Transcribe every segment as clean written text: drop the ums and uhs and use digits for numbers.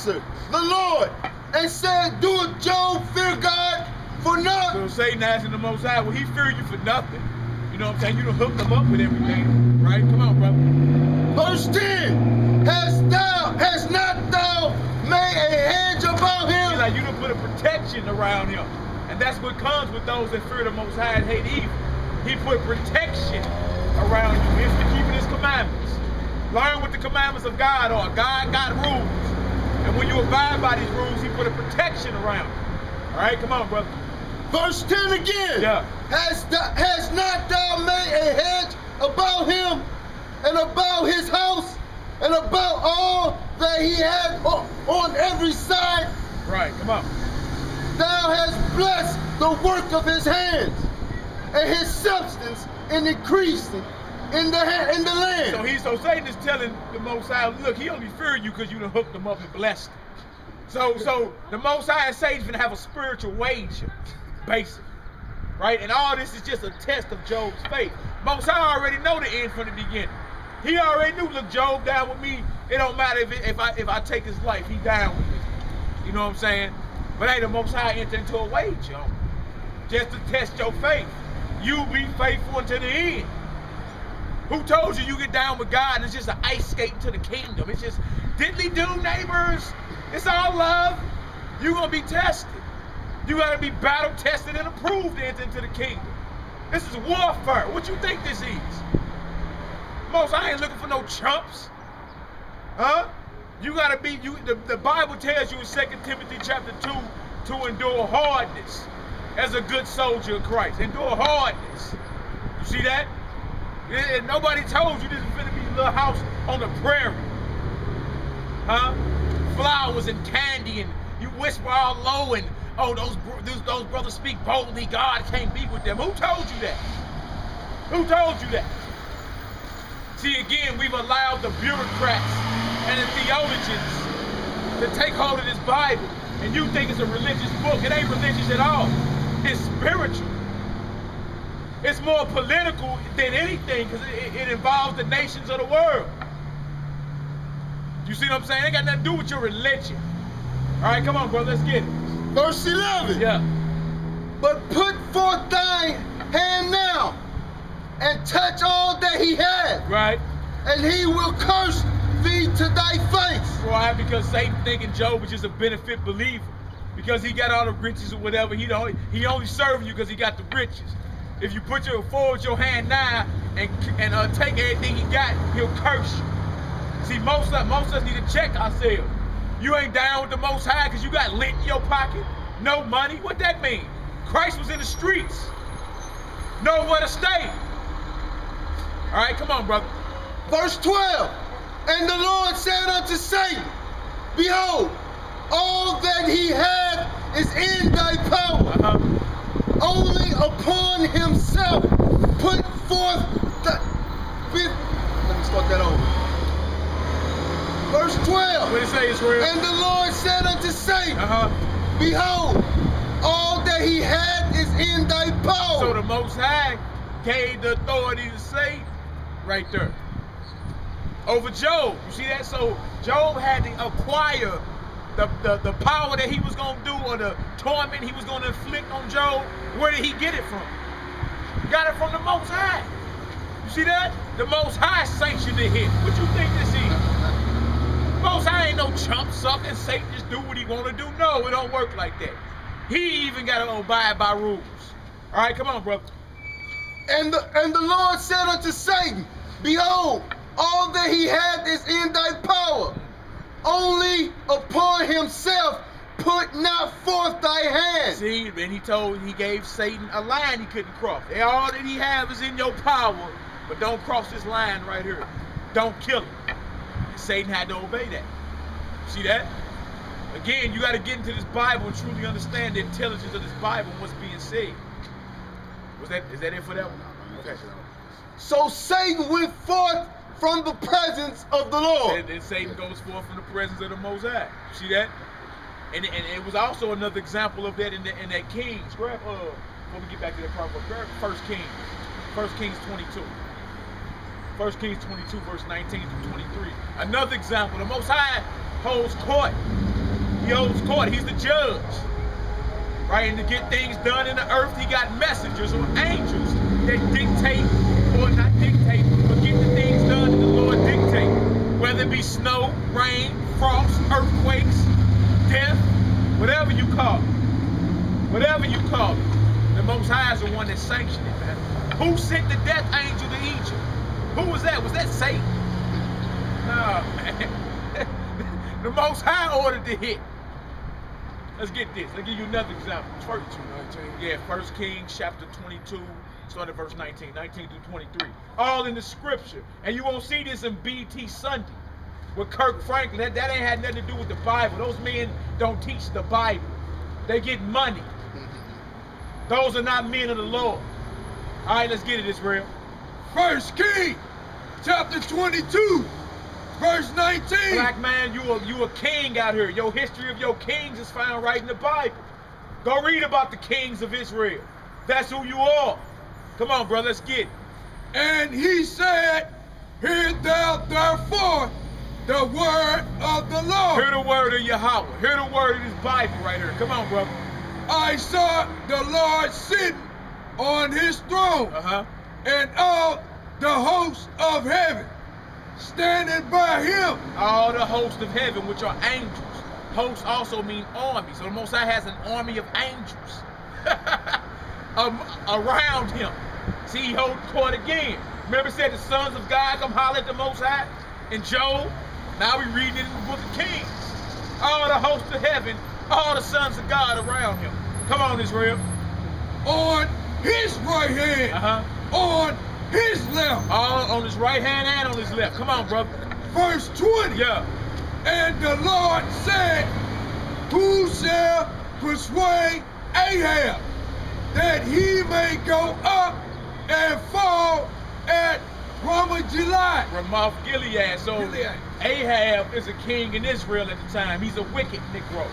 the Lord and said, do it, Job, fear God for nothing. So Satan asking the Most High, well, he fear you for nothing. You know what I'm saying? You done hooked him up with everything, right? Come on, brother. Verse 10, has not thou made a hedge about him? He's like, you done put a protection around him. And that's what comes with those that fear the Most High and hate evil. He put protection around you if you're keeping his commandments. Learn what the commandments of God are. God got rules. And when you abide by these rules, he put a protection around you. All right, come on, brother. Verse 10 again. Yeah. Has not thou made a hedge about him and about his house and about all that he had on every side? Right, come on. Thou hast blessed the work of his hands, and his substance in increasing in the land. So Satan is telling the Most High, look, he only feared you because you done hooked him up and blessed him. So the Most High and Satan's gonna have a spiritual wager, basically, right? And all this is just a test of Job's faith. Most High already know the end from the beginning. He already knew, look, Job down with me. It don't matter if I take his life, he down with me. You know what I'm saying? But hey, the Most High enter into a wager just to test your faith. You be faithful until the end. Who told you get down with God and it's just an ice skate to the kingdom? It's just diddly-do, neighbors. It's all love. You're going to be tested. You got to be battle tested and approved to enter into the kingdom. This is warfare. What you think this is? Most, I ain't looking for no chumps. Huh? You got to be, the Bible tells you in 2 Timothy chapter 2 to endure hardness as a good soldier of Christ. Endure hardness. You see that? Nobody told you this is going to be a little house on the prairie. Huh? Flowers and candy, and you whisper all low, and oh, those brothers speak boldly. God can't be with them. Who told you that? Who told you that? See, again, we've allowed the bureaucrats and the theologians to take hold of this Bible, and you think it's a religious book. It ain't religious at all. It's spiritual. It's more political than anything because it involves the nations of the world. You see what I'm saying? It ain't got nothing to do with your religion. All right, come on, brother, let's get it. Verse 11. Yeah. But put forth thine hand now and touch all that he had. Right. And he will curse thee to thy face. Why? Because Satan thinking Job was just a benefit believer. Because he got all the riches or whatever. He only serving you because he got the riches. If you put forward your hand now and take everything he got, he'll curse you. See, most of us need to check ourselves. You ain't down with the Most High because you got lint in your pocket, no money. What that mean? Christ was in the streets, nowhere to stay. All right, come on, brother. Verse 12. And the Lord said unto Satan, behold, all that he had is in thy power. Only upon himself put forth the... Let me start that over. Verse 12. What did it say, Israel? And the Lord said unto Satan, behold, all that he had is in thy power. So the Most High gave the authority to Satan right there over Job. You see that? So Job had to acquire the power that he was going to do, or the torment he was going to inflict on Job. Where did he get it from? He got it from the Most High. You see that? The Most High sanctioned the hit. What you think this is? Most High ain't no chump sucking Satan just do what he want to do. No, it don't work like that. He even got to abide by rules. All right, come on, brother. And the Lord said unto Satan, behold, all that he had is in thy power. Only upon himself put not forth thy hand. See, and he gave Satan a line he couldn't cross. All that he have is in your power, but don't cross this line right here. Don't kill him. And Satan had to obey that. See that? Again, you got to get into this Bible and truly understand the intelligence of this Bible and what's being said. Is that it for that one? Okay. So Satan went forth from the presence of the Lord. And then Satan goes forth from the presence of the Most High. See that? And it was also another example of that in that Kings. Grab before we get back to that part, grab 1 Kings 22. 1 Kings 22, verse 19 through 23. Another example. The Most High holds court He holds court. He's the judge. Right? And to get things done in the earth, he got messengers or angels that dictate, or not dictate, but get the things done that the Lord dictates. Whether it be snow, rain, frost, earthquakes, death, whatever you call it. Whatever you call it. The Most High is the one that sanctioned it, man. Who sent the death angel to Egypt? Who was that? Was that Satan? No, man. The Most High ordered the hit. Let's get this. I'll give you another example. 1 Kings chapter 22, starting at verse 19 through 23. All in the scripture. And you won't see this in BT Sunday with Kirk Franklin. That ain't had nothing to do with the Bible. Those men don't teach the Bible. They get money. Those are not men of the Lord. All right, let's get it, Israel. 1 Kings chapter 22. Verse 19. Black man, you a king out here. Your history of your kings is found right in the Bible. Go read about the kings of Israel. That's who you are. Come on, brother, let's get it. And he said, hear thou therefore the word of the Lord. Hear the word of Yahweh. Hear the word of this Bible right here. Come on, brother. I saw the Lord sitting on his throne, and all the hosts of heaven standing by him. All the hosts of heaven, which are angels. Hosts also mean army. So the Most High has an army of angels around him. See, he holds court again. Remember it said the sons of God come holler at the Most High in Job? Now we reading it in the book of Kings. All the hosts of heaven, all the sons of God around him. Come on, Israel. On his right hand, on his left. All on his right hand and on his left. Come on, brother. Verse 20. Yeah. And the Lord said, who shall persuade Ahab that he may go up and fall at Ramoth Gilead. So Ahab is a king in Israel at the time. He's a wicked Negro.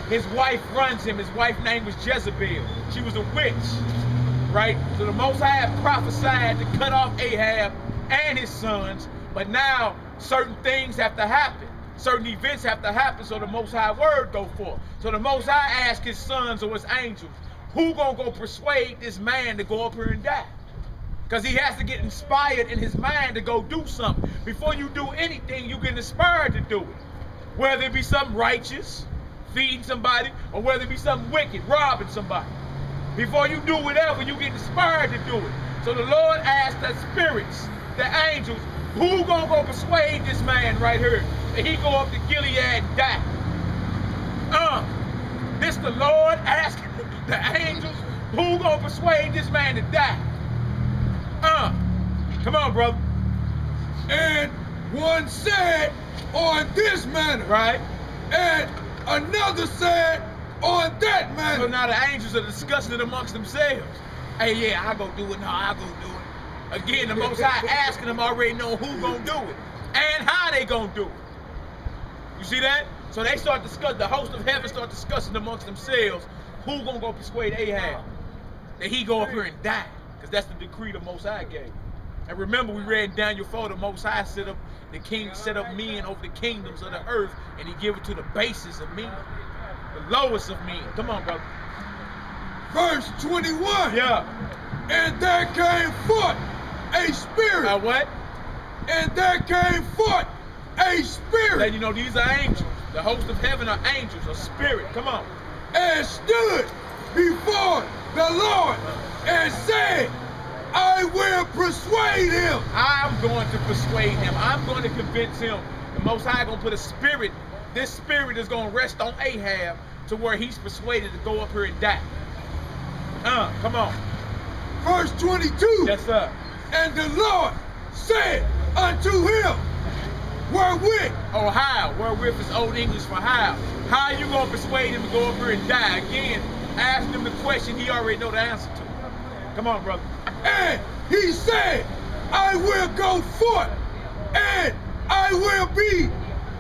His wife runs him. His wife's name was Jezebel. She was a witch, right? So the Most High had prophesied to cut off Ahab and his sons, but now certain things have to happen. Certain events have to happen so the Most High word go forth. So the Most High asked his sons or his angels, who gonna go persuade this man to go up here and die? Because he has to get inspired in his mind to go do something. Before you do anything, you get inspired to do it. Whether it be something righteous, feeding somebody, or whether it be something wicked, robbing somebody. Before you do whatever, you get inspired to do it. So the Lord asked the spirits, the angels, who gonna go persuade this man right here that he go up to Gilead and die? This the Lord asking the angels, who gonna persuade this man to die? Come on, brother. And one said on this manner. Right. And another said on that manner. So now the angels are discussing it amongst themselves. Hey, yeah, I go do it. No, I go do it. Again, the Most High asking them already know who gonna do it and how they gonna do it. You see that? So they start discussing, the host of heaven start discussing amongst themselves who gonna go persuade Ahab that he go up here and die. Because that's the decree the Most High gave. And remember, we read in Daniel 4, the Most High set up, the king set up men over the kingdoms of the earth, and he give it to the basis of men, the lowest of men. Come on, brother. Verse 21. Yeah. And there came forth a spirit. What? And there came forth a spirit. Let you know these are angels. The host of heaven are angels, a spirit. Come on. And stood before the Lord and said, I will persuade him. I'm going to persuade him. I'm going to convince him. The Most High going to put a spirit. This spirit is going to rest on Ahab to where he's persuaded to go up here and die. Come on. Verse 22. Yes, sir. And the Lord said unto him, wherewith? Oh, how? Wherewith is Old English for how. How you going to persuade him to go up here and die? Again, ask him the question he already know the answer to. Come on, brother. And he said, I will go forth, and I will be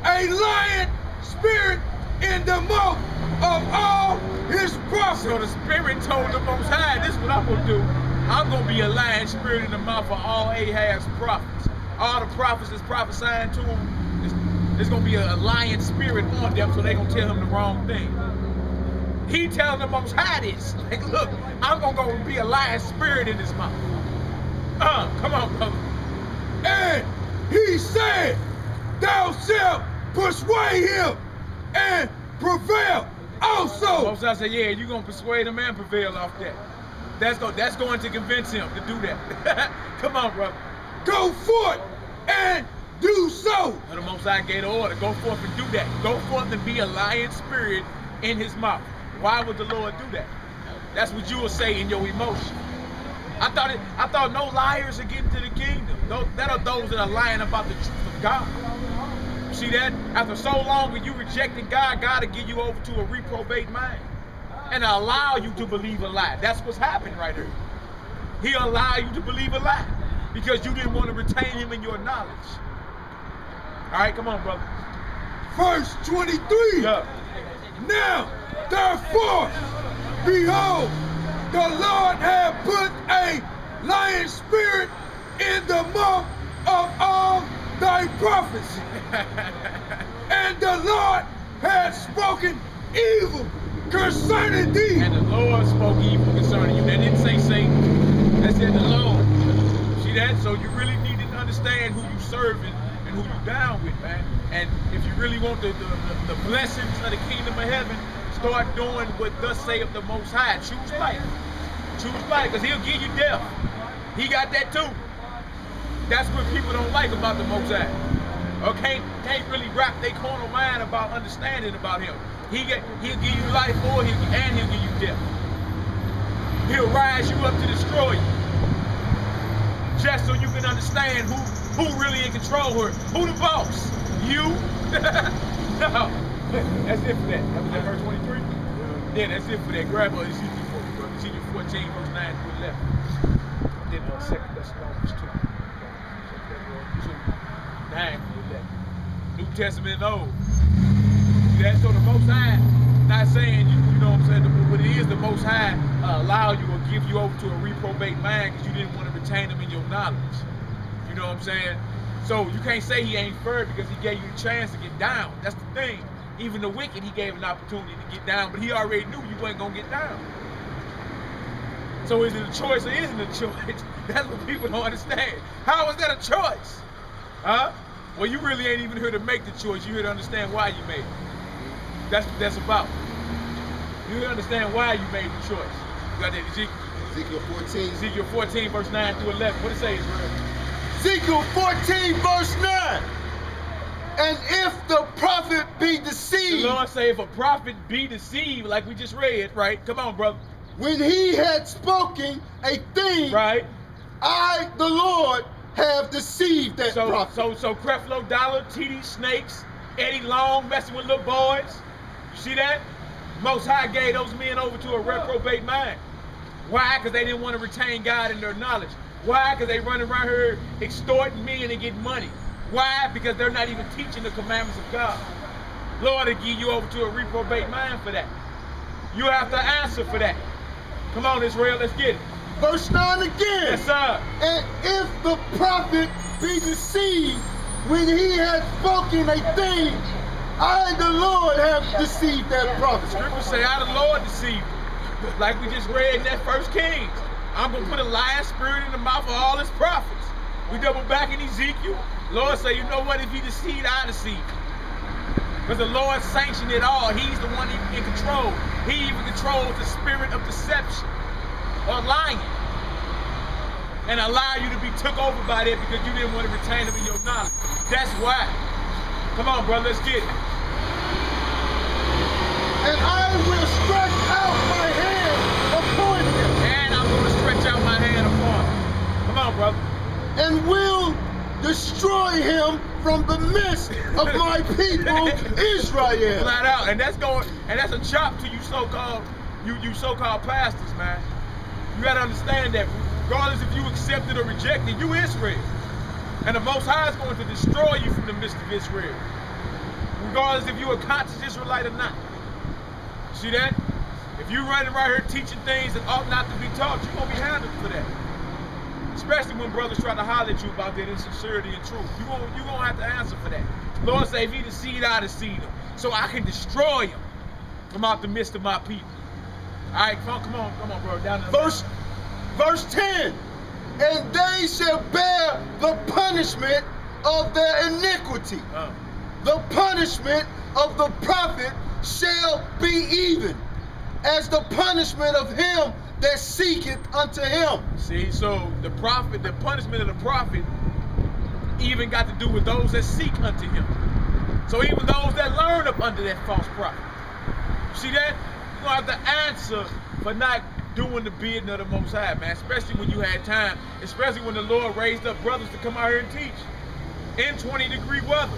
a lion spirit in the mouth of all his prophets. So the spirit told the Most High, this is what I'm going to do. I'm going to be a lion spirit in the mouth of all Ahab's prophets. All the prophets that's prophesying to him, there's gonna be a lion spirit on them, so they're gonna tell him the wrong thing. He telling the Most High this. Like, look, I'm gonna go be a lion spirit in his mouth. Come on, brother. And he said, thou shalt persuade him and prevail also. Most High said, yeah, you're gonna persuade him and prevail off that. That's going to convince him to do that. Come on, brother. Go forth and do so. And the Most High gave the order, go forth and do that. Go forth and be a lion spirit in his mouth. Why would the Lord do that? That's what you will say in your emotion. I thought no liars are getting to the kingdom. That are those that are lying about the truth of God. See that? After so long when you rejected God, God will give you over to a reprobate mind and allow you to believe a lie. That's what's happening right here. He'll allow you to believe a lie because you didn't want to retain him in your knowledge. All right, come on, brother. Verse 23. Yeah. Now, therefore, behold, the Lord hath put a lion spirit in the mouth of all thy prophets. And the Lord hath spoken evil concerning thee. And the Lord spoke evil concerning you. That didn't say Satan. That said the Lord. See that? So you really need to understand who you serving and who you down with, man. And if you really want the blessings of the kingdom of heaven, start doing what thus saith the Most High. Choose life. Choose life, because he'll give you death. He got that too. That's what people don't like about the Most High. Or can't really wrap their carnal mind about understanding about him. He'll give you life or he'll give you death. He'll rise you up to destroy you. Just so you can understand who really in control here. Who the boss? You? No. That's it for that. That was that verse 23? Yeah, that's it for that. Grab Ezekiel 14, verse 9 to 11. Then 2 Thessalonians 2. 9 to 11. New Testament and Old. See that? So the Most High, not saying, you know what I'm saying, what it is, the Most High allow you or give you over to a reprobate mind because you didn't want to retain them in your knowledge. You know what I'm saying? So you can't say he ain't fair because he gave you a chance to get down. That's the thing. Even the wicked, he gave an opportunity to get down, but he already knew you wasn't going to get down. So is it a choice or isn't it a choice? That's what people don't understand. How is that a choice? Huh? Well, you really ain't even here to make the choice. You're here to understand why you made it. That's what that's about. You understand why you made the choice. You got that, Ezekiel 14. Ezekiel 14, verse 9 through 11. What it say, Israel? Ezekiel 14, verse 9. And if the prophet be deceived. The Lord say if a prophet be deceived, like we just read, right? Come on, brother. When he had spoken a thing, right? I, the Lord, have deceived that prophet. So Creflo Dollar, TD Snakes, Eddie Long messing with little boys. You see that? Most High gave those men over to a reprobate mind. Why? Because they didn't want to retain God in their knowledge. Why? Because they run around here extorting men and getting money. Why? Because they're not even teaching the commandments of God. Lord will give you over to a reprobate mind for that. You have to answer for that. Come on, Israel, let's get it. Verse 9 again. Yes, sir. And if the prophet be deceived when he has spoken a thing, I, the Lord, have deceived that prophet. Scripture say, I, the Lord, deceived you. Like we just read in that 1 Kings. I'm going to put a lion spirit in the mouth of all his prophets. We double back in Ezekiel. Lord say, you know what? If he deceived, I deceived. Because the Lord sanctioned it all. He's the one in control. He even controls the spirit of deception or lying. And allow you to be took over by that because you didn't want to retain them in your knowledge. That's why. Come on, brother, let's get it. And I will stretch out my hand upon him. And I'm going to stretch out my hand upon him. Come on, brother. And will destroy him from the midst of my people Israel. Flat out. And that's a chop to you so-called pastors, man. You gotta understand that regardless if you accept it or reject it, you Israel. And the Most High is going to destroy you from the midst of Israel. Regardless if you're a conscious Israelite or not. See that? If you're running right here teaching things that ought not to be taught, you're gonna be handled for that. Especially when brothers try to holler at you about that insincerity and truth. You're gonna have to answer for that. The Lord say, if he deceived, I deceived him. So I can destroy him from out the midst of my people. All right, come on, bro. Down to Verse 10. And they shall bear the punishment of their iniquity. The punishment of the prophet shall be even as the punishment of him that seeketh unto him. See, so the punishment of the prophet even got to do with those that seek unto him. So even those that learn up under that false prophet. See that? You're going to have to answer for not doing the bidding of the Most High, man. Especially when you had time. Especially when the Lord raised up brothers to come out here and teach. In 20-degree weather.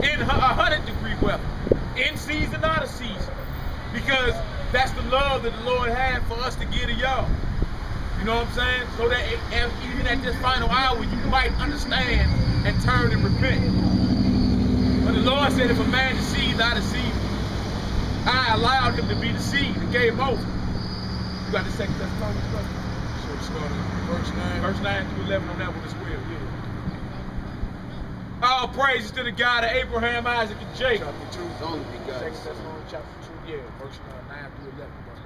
In 100-degree weather. In season, out of season. Because that's the love that the Lord had for us to give to y'all. You know what I'm saying? So that even at this final hour, you might understand and turn and repent. But the Lord said, if a man deceives, I deceive him. I allowed him to be deceived and gave him over. You got the second Thessalonians, brother? So it's starting verse 9. Verse 9 through 11 on that one as well, yeah. All praises to the God of Abraham, Isaac, and Jacob. Chapter 2 is only begotten. Second Thessalonians chapter 2, yeah, verse 9 through 11, brother.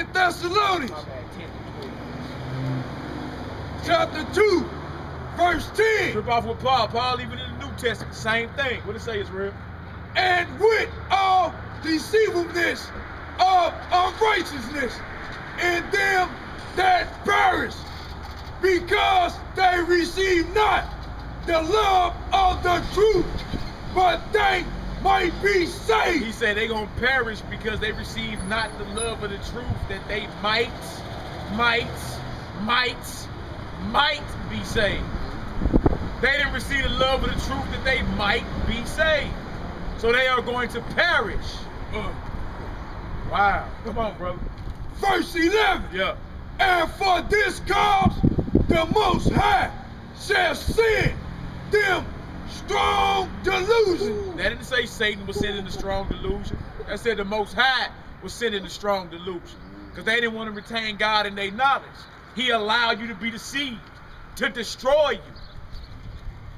2 Thessalonians, My bad, 10 through 12. chapter 2, verse 10. Trip off with Paul. Paul, even in the New Testament, same thing. What it say is real? And with all deceivableness of unrighteousness in them that perish, because they receive not the love of the truth, but they might be saved. He said they gonna perish because they receive not the love of the truth, that they might be saved. They didn't receive the love of the truth that they might be saved. So they are going to perish. Wow. Come on, brother. Verse 11. Yeah. And for this cause the Most High shall send them strong delusion. That didn't say Satan was sending the strong delusion. That said the Most High was sending the strong delusion. Because they didn't want to retain God in their knowledge. He allowed you to be deceived, to destroy you.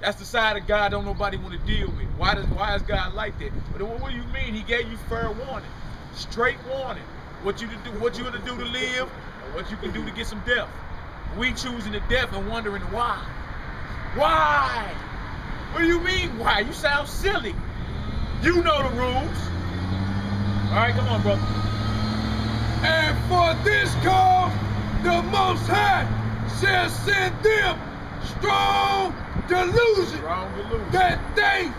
That's the side of God don't nobody want to deal with. Why is God like that? But what do you mean? He gave you fair warning, straight warning. What you gonna do to live, or what you can do to get some death. We choosing the death and wondering why. Why? What do you mean why? You sound silly. You know the rules. All right, come on, brother. And for this cause the Most High shall send them strong delusion, that they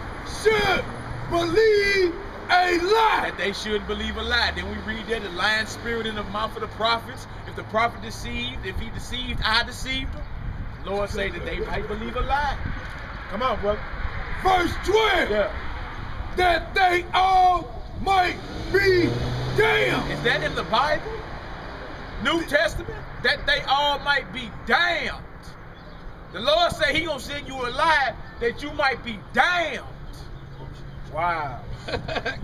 should believe a lie. That they should believe a lie. Then we read that the lying spirit in the mouth of the prophets. If the prophet deceived, if he deceived, I deceived him. The Lord say that they might believe a lie. Come on, brother. Verse 12. Yeah. That they all might be damned. Is that in the Bible? New Testament? That they all might be damned. The Lord say he gonna send you a lie that you might be damned. Wow.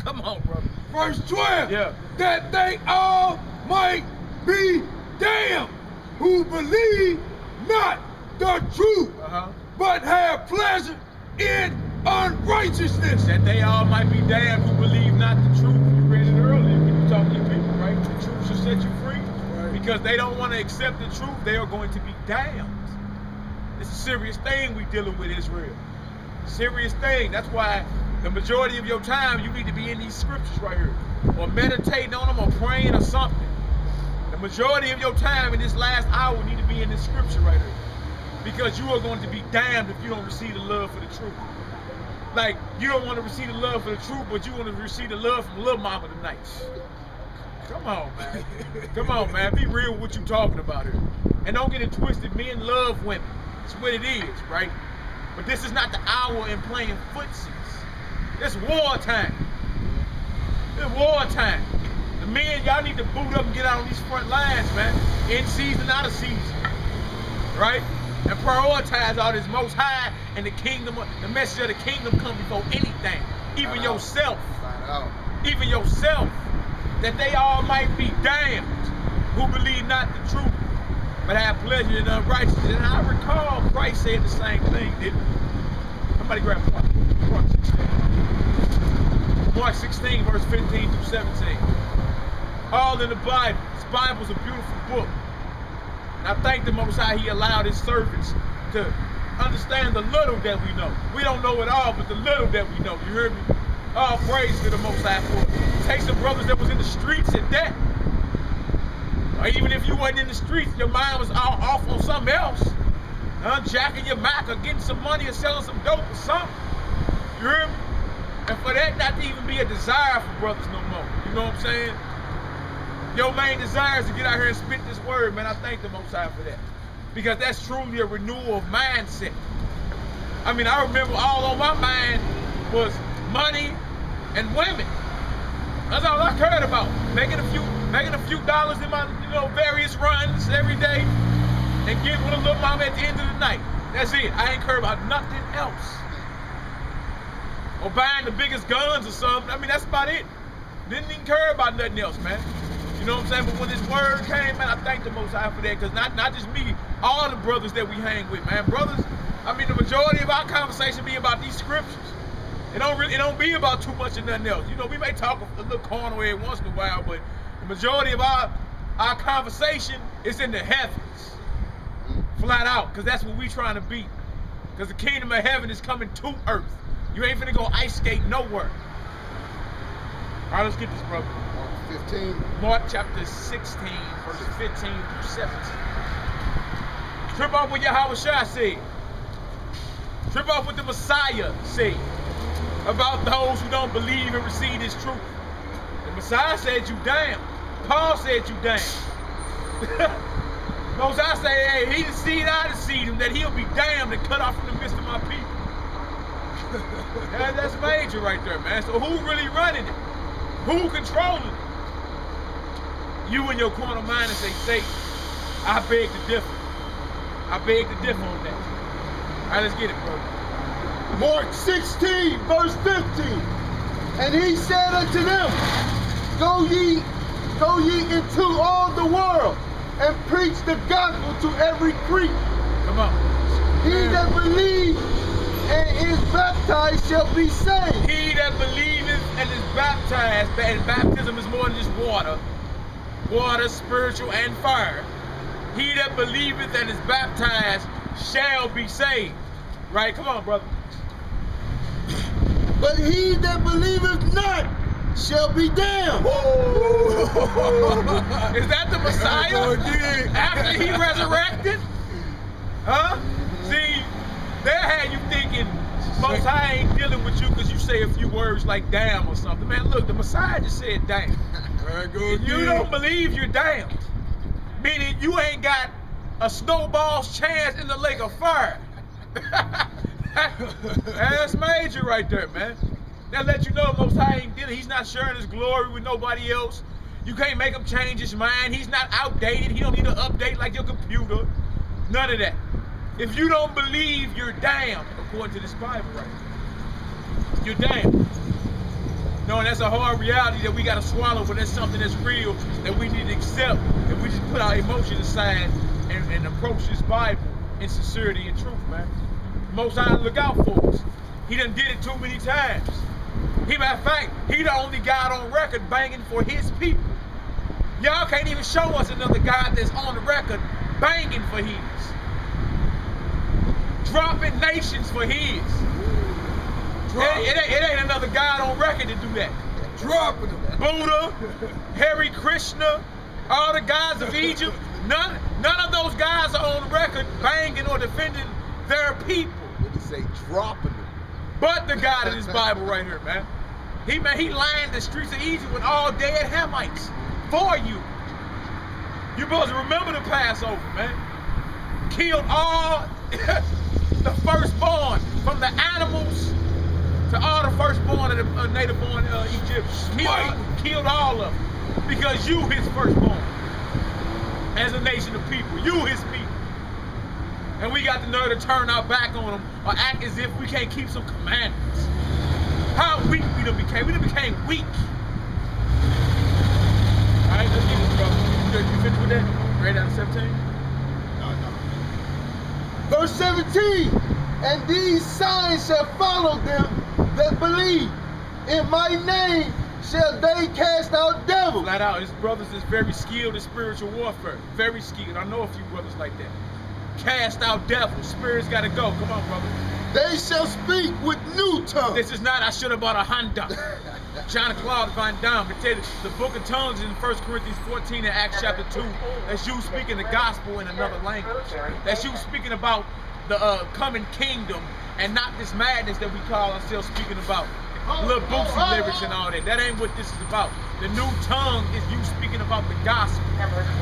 Come on, brother. Verse 12. Yeah. That they all might be damned who believe not the truth, but have pleasure in unrighteousness. That they all might be damned who believe not the truth. You read it earlier when you talked to your people, right? The truth shall set you free. Right. Because they don't want to accept the truth, they are going to be damned. It's a serious thing we dealing with, Israel. Serious thing. That's why the majority of your time you need to be in these scriptures right here, or meditating on them, or praying, or something. The majority of your time in this last hour need to be in this scripture right here, because you are going to be damned if you don't receive the love for the truth. Like, you don't want to receive the love for the truth, but you want to receive the love from little mama tonight. Come on, man. Come on, man. Be real with what you're talking about here. And don't get it twisted. Men love women. It's what it is, right? But this is not the hour in playing footsies. It's wartime. It's wartime. The men, y'all need to boot up and get out on these front lines, man. In season, out of season. Right? And prioritize all this Most High and the kingdom, the message of the kingdom come before anything. Even yourself. Even yourself. That they all might be damned who believe not the truth, but have pleasure in unrighteousness. And I recall Christ said the same thing, didn't he? Somebody grab one. Mark 16, verse 15 through 17. All in the Bible. This Bible's a beautiful book. And I thank the Most High He allowed His servants to understand the little that we know. We don't know it all, but the little that we know. You heard me? All praise to the Most High for it. Take some brothers that was in the streets at that. Or even if you wasn't in the streets, your mind was all off on something else. Jacking your Mac or getting some money or selling some dope or something. You heard me? And for that not to even be a desire for brothers no more. You know what I'm saying? Your main desire is to get out here and spit this word, man. I thank the Most High for that. Because that's truly a renewal of mindset. I mean, I remember all on my mind was money and women. That's all I cared about. Making a few dollars in my, various runs every day and getting with a little mama at the end of the night. That's it. I ain't care about nothing else. Or buying the biggest guns or something. I mean, that's about it. Didn't even care about nothing else, man. You know what I'm saying? But when this word came, man, I thank the Most High for that. Because not just me, all the brothers that we hang with, man. Brothers, I mean, the majority of our conversation be about these scriptures. It don't be about too much of nothing else. We may talk a little carnal every once in a while, but the majority of our conversation is in the heavens. Flat out, because that's what we trying to be. Because the kingdom of heaven is coming to earth. You ain't finna go ice skate nowhere. All right, let's get this, brother. Mark 15. Mark chapter 16, verses 15 through 17. Trip off what Yahushua said. Trip off what the Messiah said about those who don't believe and receive His truth. The Messiah said you damn. Paul said you damn. Mosiah say, hey, he deceived, I deceived him, that he'll be damned and cut off from the midst of my people. That's major right there, man. So who really running it? Who controlling it? You in your corner mind and say, Satan, I beg to differ. I beg to differ on that. All right, let's get it, bro. Mark 16, verse 15. And He said unto them, Go ye into all the world, and preach the gospel to every creature. Come on. He that believes and is baptized shall be saved. He that believeth and is baptized, and baptism is more than just water. Water, spiritual, and fire. He that believeth and is baptized shall be saved. Right? Come on, brother. But he that believeth not shall be damned. Is that the Messiah? After He resurrected? Huh? See, that had you thinking Most High ain't dealing with you because you say a few words like damn or something. Man, look, the Messiah just said damn. If you don't believe, you're damned. Meaning you ain't got a snowball's chance in the lake of fire. That's major right there, man. That let you know Most High ain't dealing. He's not sharing His glory with nobody else. You can't make Him change His mind. He's not outdated. He don't need to update like your computer. None of that. If you don't believe, you're damned, according to this Bible right here. You're damned. No, and that's a hard reality that we got to swallow, but that's something that's real that we need to accept if we just put our emotions aside and approach this Bible in sincerity and truth, man. Most High look out for us. He done did it too many times. Matter of fact, He the only God on record banging for His people. Y'all can't even show us another God that's on the record banging for His. Dropping nations for His. It ain't another God on record to do that. Dropping them. Buddha, Hare Krishna, all the gods of Egypt, none of those guys are on record banging or defending their people. They say dropping them. But the God in this Bible right here, man. He lined the streets of Egypt with all dead Hamites for you. You supposed to remember the Passover, man. Killed all the firstborn, from the animals to all the firstborn of the native-born Egyptians. Killed all of them because you His firstborn. As a nation of people, you His people. And we got the nerve to turn our back on them or act as if we can't keep some commandments. How weak we done became. We done became weak. All right, let's get this, brother. You finished with that? Right down to 17? No. Verse 17. And these signs shall follow them that believe. In my name shall they cast out devils. Flat out, his brothers is very skilled in spiritual warfare. Very skilled. I know a few brothers like that. Cast out devils. Spirits gotta go. Come on, brother. They shall speak with new tongues. This is not, I should have bought a Honda. Jean-Claude Van Damme. But tell you, the book of tongues in 1 Corinthians 14 and Acts chapter 2, that's you speaking the gospel in another language. That's you speaking about the coming kingdom and not this madness that we call ourselves speaking about. Little Boosie lyrics and all that. That ain't what this is about. The new tongue is you speaking about the gospel.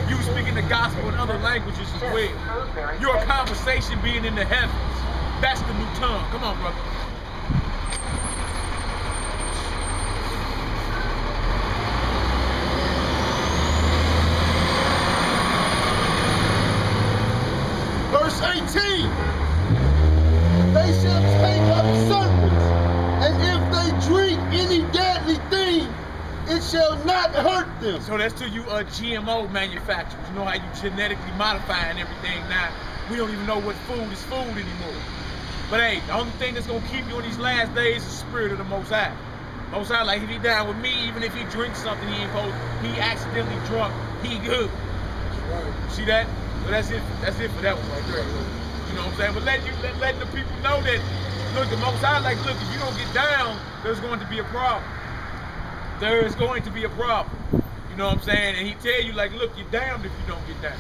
You speaking the gospel in other languages as well. Your conversation being in the heavens. That's the new tongue. Come on, brother. Verse 18. They shall take up serpents, and if they drink any deadly thing, it shall not hurt them. So that's to you GMO manufacturers. You know how you genetically modifying everything now. We don't even know what food is food anymore. But hey, the only thing that's gonna keep you in these last days is the spirit of the Most High. Most High, like if he down with me, even if he drinks something he ain't supposed, he accidentally drunk, he good. See that? So that's it for that one right there. You know what I'm saying? But letting the people know that, look, the Most High, like, look, if you don't get down, there's going to be a problem. There is going to be a problem. You know what I'm saying? And he tell you, like, look, you're damned if you don't get down.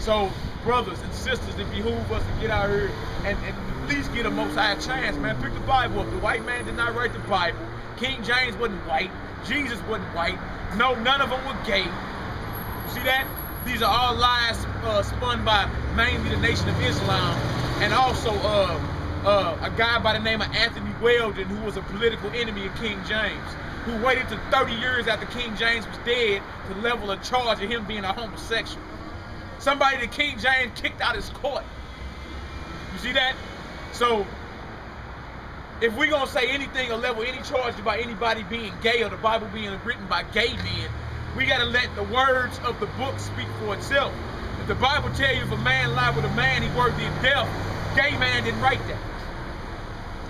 So, brothers and sisters, it behooves us to get out here and at least get a Most High a chance, man. Pick the Bible up. The white man did not write the Bible. King James wasn't white. Jesus wasn't white. No, none of them were gay. You see that? These are all lies spun by mainly the Nation of Islam, and also a guy by the name of Anthony Weldon, who was a political enemy of King James, who waited to 30 years after King James was dead to level a charge of him being a homosexual. Somebody that King James kicked out his court. You see that? So, if we're going to say anything or level any charge about anybody being gay or the Bible being written by gay men, we got to let the words of the book speak for itself. If the Bible tell you if a man lie with a man, he worthy of death, gay man didn't write that.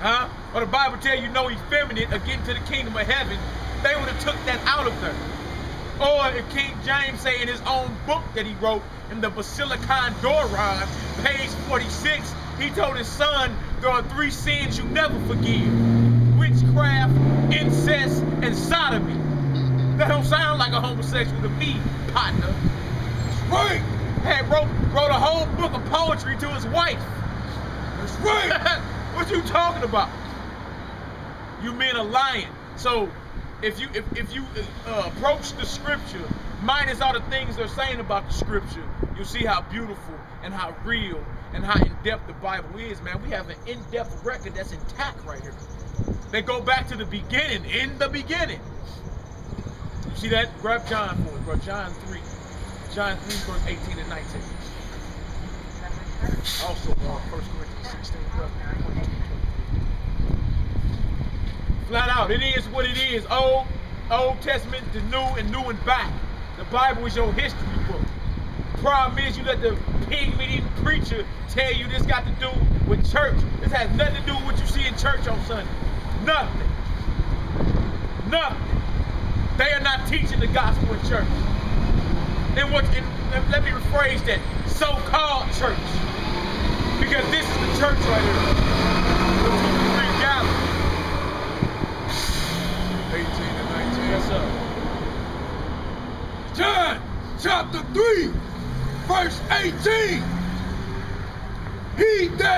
Huh? Or the Bible tell you no effeminate or get into the kingdom of heaven, they would have took that out of there. Or if King James say in his own book that he wrote in the Basilicon Doron, page 46, he told his son, there are 3 sins you never forgive: witchcraft, incest, and sodomy. That don't sound like a homosexual to me, partner. That's right. Had wrote a whole book of poetry to his wife. That's right. What you talking about? You men are lying. So if you approach the scripture minus all the things they're saying about the scripture, you'll see how beautiful and how real and how in-depth the Bible is, man. We have an in-depth record that's intact right here. They go back to the beginning, in the beginning. You see that? Grab John for it, bro. John 3. John 3, verse 18 and 19. Also, 1 Corinthians 16, verse 22. Flat out, it is what it is. Old Testament to new and new and back. The Bible is your history book. The problem is you let the pig-eating preacher tell you this got to do with church. This has nothing to do with what you see in church on Sunday. Nothing. Nothing. They are not teaching the gospel in church. And let me rephrase that, so-called church. Because this is the church right here. The 2-3 gathering. 18 and 19. Yes, sir. John chapter 3, verse 18. He that